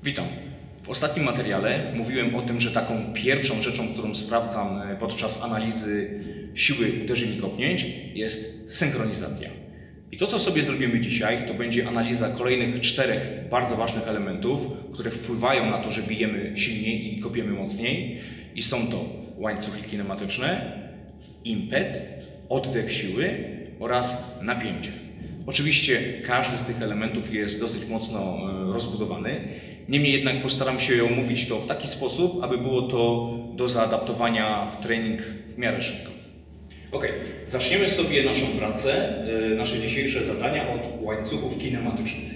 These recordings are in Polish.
Witam. W ostatnim materiale mówiłem o tym, że taką pierwszą rzeczą, którą sprawdzam podczas analizy siły uderzeń i kopnięć, jest synchronizacja. I to, co sobie zrobimy dzisiaj, to będzie analiza kolejnych 4 bardzo ważnych elementów, które wpływają na to, że bijemy silniej i kopiemy mocniej. I są to łańcuchy kinematyczne, impet, oddech siły oraz napięcie. Oczywiście każdy z tych elementów jest dosyć mocno rozbudowany, niemniej jednak postaram się omówić to w taki sposób, aby było to do zaadaptowania w trening w miarę szybko. Ok, zaczniemy sobie naszą pracę, nasze dzisiejsze zadania od łańcuchów kinematycznych.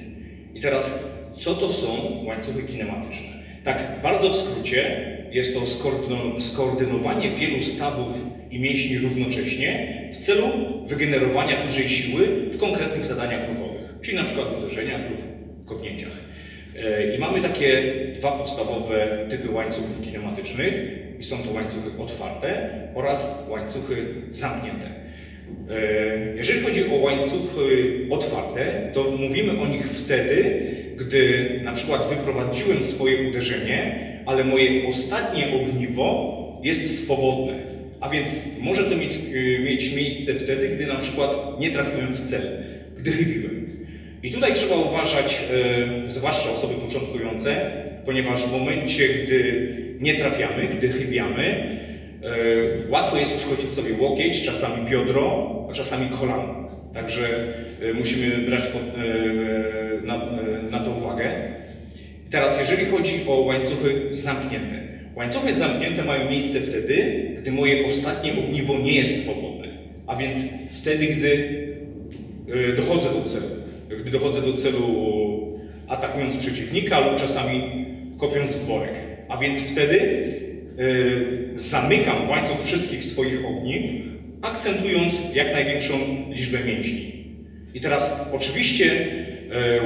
I teraz, co to są łańcuchy kinematyczne? Tak bardzo w skrócie, jest to skoordynowanie wielu stawów i mięśni równocześnie w celu wygenerowania dużej siły w konkretnych zadaniach ruchowych, czyli na przykład w uderzeniach lub kopnięciach. I mamy takie 2 podstawowe typy łańcuchów kinematycznych i są to łańcuchy otwarte oraz łańcuchy zamknięte. Jeżeli chodzi o łańcuchy otwarte, to mówimy o nich wtedy, gdy na przykład wyprowadziłem swoje uderzenie, ale moje ostatnie ogniwo jest swobodne. A więc może to mieć miejsce wtedy, gdy na przykład nie trafiłem w cel, gdy chybiłem. I tutaj trzeba uważać, zwłaszcza osoby początkujące, ponieważ w momencie, gdy nie trafiamy, gdy chybiamy, łatwo jest uszkodzić sobie łokieć, czasami biodro, a czasami kolano. Także musimy brać na to uwagę. I teraz, jeżeli chodzi o łańcuchy zamknięte. Łańcuchy zamknięte mają miejsce wtedy, gdy moje ostatnie ogniwo nie jest swobodne. A więc wtedy, gdy dochodzę do celu. Gdy dochodzę do celu atakując przeciwnika lub czasami kopiąc w worek. A więc wtedy zamykam łańcuch wszystkich swoich ogniw, akcentując jak największą liczbę mięśni. I teraz oczywiście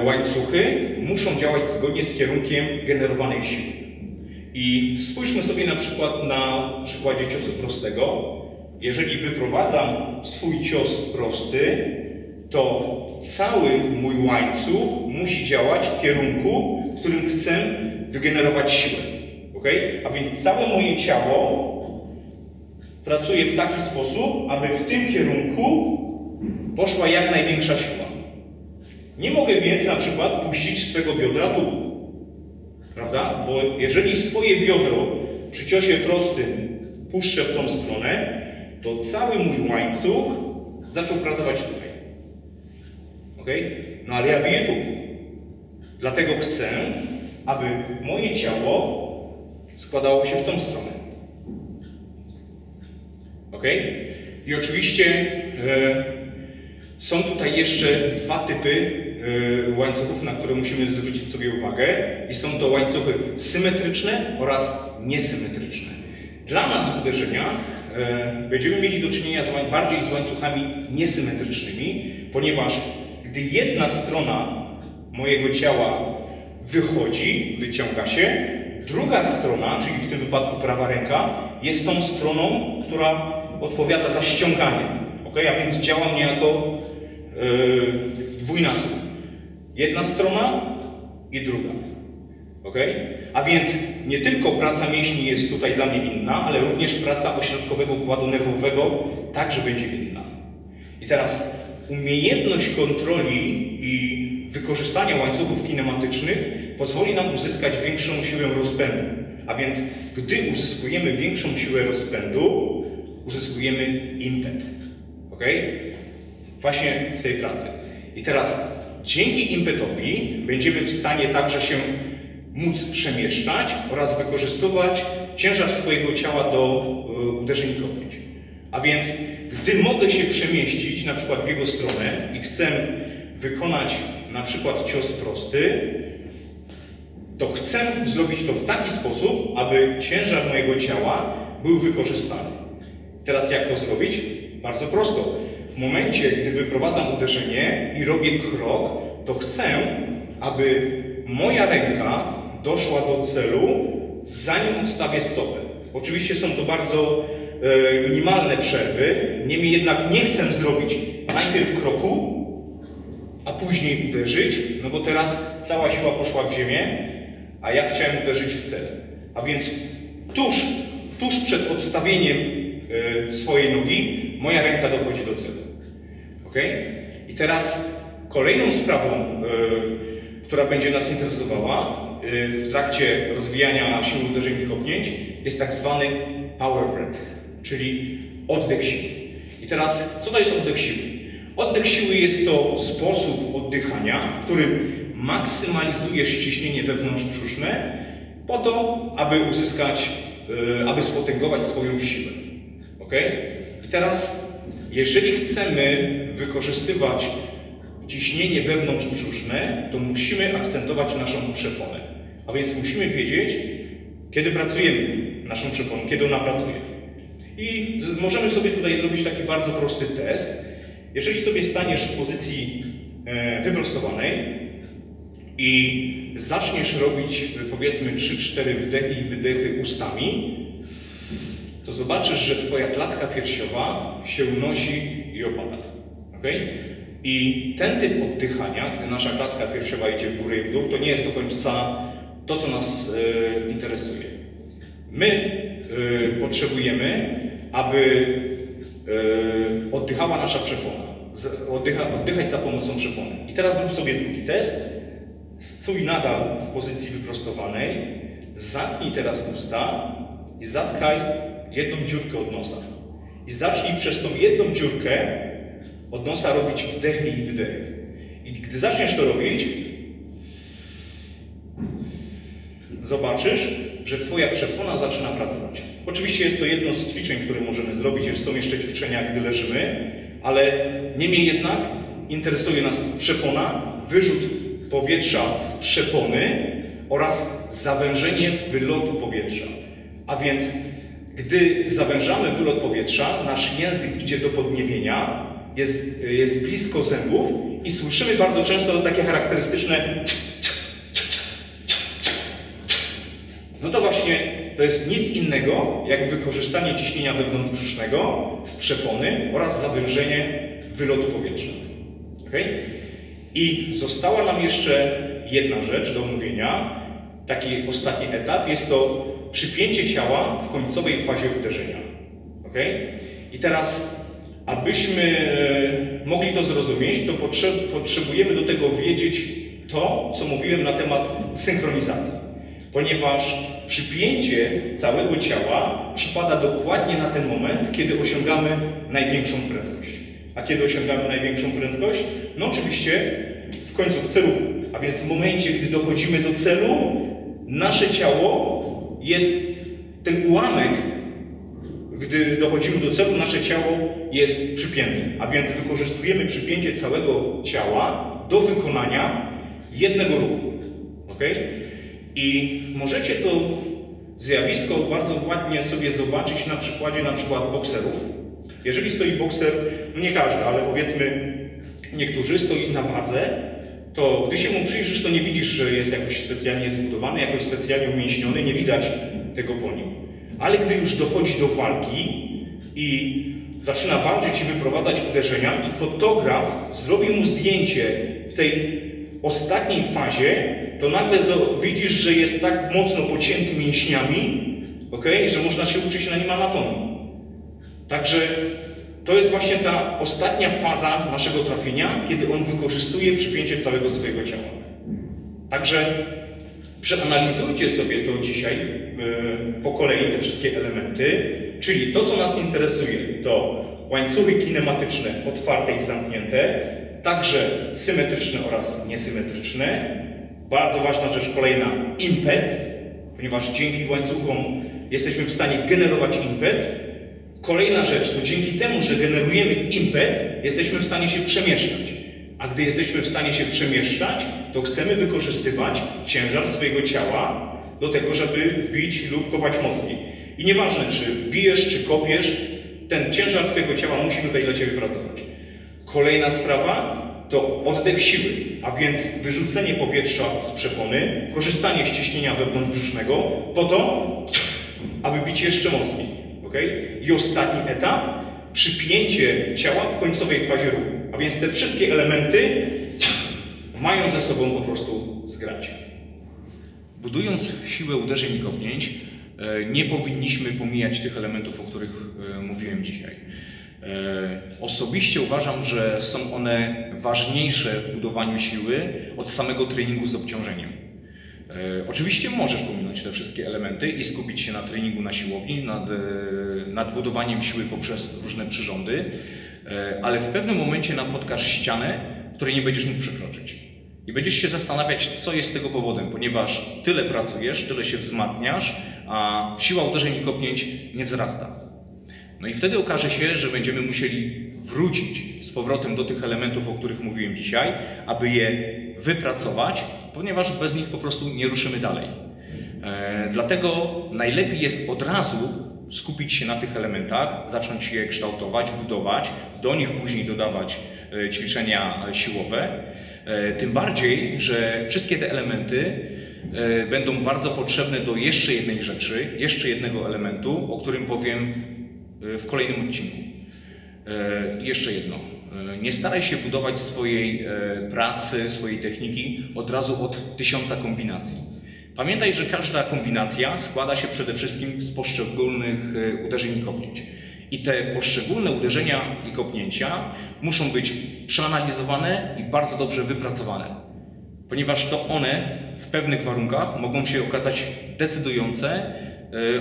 łańcuchy muszą działać zgodnie z kierunkiem generowanej siły. I spójrzmy sobie na przykład na przykładzie ciosu prostego. Jeżeli wyprowadzam swój cios prosty, to cały mój łańcuch musi działać w kierunku, w którym chcę wygenerować siłę. Okay? A więc całe moje ciało pracuje w taki sposób, aby w tym kierunku poszła jak największa siła. Nie mogę więc na przykład puścić swego biodra tu. Prawda? Bo jeżeli swoje biodro przy ciosie prostym puszczę w tą stronę, to cały mój łańcuch zaczął pracować tutaj. Ok? No ale ja biję tu. Dlatego chcę, aby moje ciało składało się w tą stronę. Ok? I oczywiście są tutaj jeszcze 2 typy łańcuchów, na które musimy zwrócić sobie uwagę. I są to łańcuchy symetryczne oraz niesymetryczne. Dla nas w uderzeniach będziemy mieli do czynienia bardziej z łańcuchami niesymetrycznymi, ponieważ gdy jedna strona mojego ciała wychodzi, wyciąga się, druga strona, czyli w tym wypadku prawa ręka, jest tą stroną, która odpowiada za ściąganie. Okay? A więc działa niejako w dwójnasób. Jedna strona i druga. Okay? A więc nie tylko praca mięśni jest tutaj dla mnie inna, ale również praca ośrodkowego układu nerwowego także będzie inna. I teraz umiejętność kontroli i wykorzystania łańcuchów kinematycznych pozwoli nam uzyskać większą siłę rozpędu. A więc gdy uzyskujemy większą siłę rozpędu, uzyskujemy impet. Okay? Właśnie w tej pracy. I teraz dzięki impetowi będziemy w stanie także się móc przemieszczać oraz wykorzystywać ciężar swojego ciała do uderzeń i kopnięć. A więc gdy mogę się przemieścić na przykład w jego stronę i chcę wykonać na przykład cios prosty, to chcę zrobić to w taki sposób, aby ciężar mojego ciała był wykorzystany. Teraz jak to zrobić? Bardzo prosto. W momencie, gdy wyprowadzam uderzenie i robię krok, to chcę, aby moja ręka doszła do celu, zanim odstawię stopę. Oczywiście są to bardzo minimalne przerwy, niemniej jednak nie chcę zrobić najpierw kroku, a później uderzyć, no bo teraz cała siła poszła w ziemię, a ja chciałem uderzyć w cel. A więc tuż przed odstawieniem swojej nogi moja ręka dochodzi do celu. Ok? I teraz kolejną sprawą, która będzie nas interesowała w trakcie rozwijania siły uderzeń i kopnięć, jest tak zwany power breath, czyli oddech siły. I teraz, co to jest oddech siły? Oddech siły jest to sposób oddychania, w którym maksymalizujesz ciśnienie wewnątrzbrzuszne po to, aby spotęgować swoją siłę. Ok? I teraz, jeżeli chcemy wykorzystywać ciśnienie wewnątrzbrzuszne, to musimy akcentować naszą przeponę. A więc musimy wiedzieć, kiedy pracujemy naszą przeponą, kiedy ona pracuje. I możemy sobie tutaj zrobić taki bardzo prosty test. Jeżeli sobie staniesz w pozycji wyprostowanej i zaczniesz robić, powiedzmy, 3-4 wdechy i wydechy ustami, to zobaczysz, że Twoja klatka piersiowa się unosi i opada. Okay? I ten typ oddychania, gdy nasza klatka piersiowa idzie w górę i w dół, to nie jest do końca to, co nas interesuje. My potrzebujemy, aby oddychała nasza przepona. Oddychać za pomocą przepony. I teraz zrób sobie drugi test. Stój nadal w pozycji wyprostowanej. Zamknij teraz usta i zatkaj jedną dziurkę od nosa. I zacznij przez tą jedną dziurkę od nosa robić wdechy i wydechy. I gdy zaczniesz to robić, zobaczysz, że Twoja przepona zaczyna pracować. Oczywiście jest to jedno z ćwiczeń, które możemy zrobić. Są jeszcze ćwiczenia, gdy leżymy, ale niemniej jednak interesuje nas przepona, wyrzut powietrza z przepony oraz zawężenie wylotu powietrza. A więc, gdy zawężamy wylot powietrza, nasz język idzie do podniebienia, jest blisko zębów i słyszymy bardzo często takie charakterystyczne no to właśnie to jest nic innego jak wykorzystanie ciśnienia wewnątrzbrzusznego z przepony oraz zawężenie wylotu powietrza. Okay? I została nam jeszcze jedna rzecz do omówienia, taki ostatni etap, jest to przypięcie ciała w końcowej fazie uderzenia. Okay? I teraz, abyśmy mogli to zrozumieć, to potrzebujemy do tego wiedzieć to, co mówiłem na temat synchronizacji. Ponieważ przypięcie całego ciała przypada dokładnie na ten moment, kiedy osiągamy największą prędkość. A kiedy osiągamy największą prędkość? No oczywiście w końcu w celu. A więc w momencie, gdy dochodzimy do celu, nasze ciało jest ten ułamek, gdy dochodzimy do celu, nasze ciało jest przypięte. A więc wykorzystujemy przypięcie całego ciała do wykonania jednego ruchu. Okay? I możecie to zjawisko bardzo ładnie sobie zobaczyć na przykładzie bokserów. Jeżeli stoi bokser, no nie każdy, ale powiedzmy niektórzy stoi na wadze, to gdy się mu przyjrzysz, to nie widzisz, że jest jakoś specjalnie zbudowany, jakoś specjalnie umięśniony, nie widać tego po nim. Ale gdy już dochodzi do walki i zaczyna walczyć i wyprowadzać uderzenia i fotograf zrobi mu zdjęcie w tej ostatniej fazie, to nagle widzisz, że jest tak mocno pocięty mięśniami, okay, że można się uczyć na nim anatomii. Także to jest właśnie ta ostatnia faza naszego trafienia, kiedy on wykorzystuje przypięcie całego swojego ciała. Także przeanalizujcie sobie to dzisiaj po kolei, te wszystkie elementy, czyli to, co nas interesuje, to łańcuchy kinematyczne otwarte i zamknięte, także symetryczne oraz niesymetryczne. Bardzo ważna rzecz kolejna, impet, ponieważ dzięki łańcuchom jesteśmy w stanie generować impet. Kolejna rzecz, to dzięki temu, że generujemy impet, jesteśmy w stanie się przemieszczać. A gdy jesteśmy w stanie się przemieszczać, to chcemy wykorzystywać ciężar swojego ciała do tego, żeby bić lub kopać mocniej. I nieważne, czy bijesz, czy kopiesz, ten ciężar twojego ciała musi tutaj dla ciebie pracować. Kolejna sprawa to oddech siły, a więc wyrzucenie powietrza z przepony, korzystanie z ciśnienia wewnątrzbrzusznego po to, aby bić jeszcze mocniej. Okay? I ostatni etap, przypięcie ciała w końcowej fazie ruchu. A więc te wszystkie elementy mają ze sobą po prostu zgrać. Budując siłę uderzeń i kopnięć, nie powinniśmy pomijać tych elementów, o których mówiłem dzisiaj. Osobiście uważam, że są one ważniejsze w budowaniu siły od samego treningu z obciążeniem. Oczywiście możesz pominąć te wszystkie elementy i skupić się na treningu na siłowni, nad budowaniem siły poprzez różne przyrządy, ale w pewnym momencie napotkasz ścianę, której nie będziesz mógł przekroczyć. I będziesz się zastanawiać, co jest tego powodem, ponieważ tyle pracujesz, tyle się wzmacniasz, a siła uderzeń i kopnięć nie wzrasta. No i wtedy okaże się, że będziemy musieli wrócić z powrotem do tych elementów, o których mówiłem dzisiaj, aby je wypracować, ponieważ bez nich po prostu nie ruszymy dalej. Dlatego najlepiej jest od razu skupić się na tych elementach, zacząć je kształtować, budować, do nich później dodawać ćwiczenia siłowe. Tym bardziej, że wszystkie te elementy będą bardzo potrzebne do jeszcze jednej rzeczy, jeszcze jednego elementu, o którym powiem w kolejnym odcinku. I jeszcze jedno. Nie staraj się budować swojej pracy, swojej techniki od razu od 1000 kombinacji. Pamiętaj, że każda kombinacja składa się przede wszystkim z poszczególnych uderzeń i kopnięć. I te poszczególne uderzenia i kopnięcia muszą być przeanalizowane i bardzo dobrze wypracowane. Ponieważ to one w pewnych warunkach mogą się okazać decydujące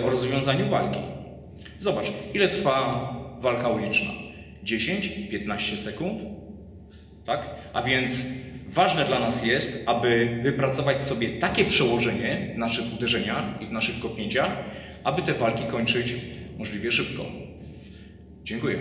o rozwiązaniu walki. Zobacz, ile trwa walka uliczna? 10-15 sekund? Tak? A więc ważne dla nas jest, aby wypracować sobie takie przełożenie w naszych uderzeniach i w naszych kopnięciach, aby te walki kończyć możliwie szybko. Dziękuję.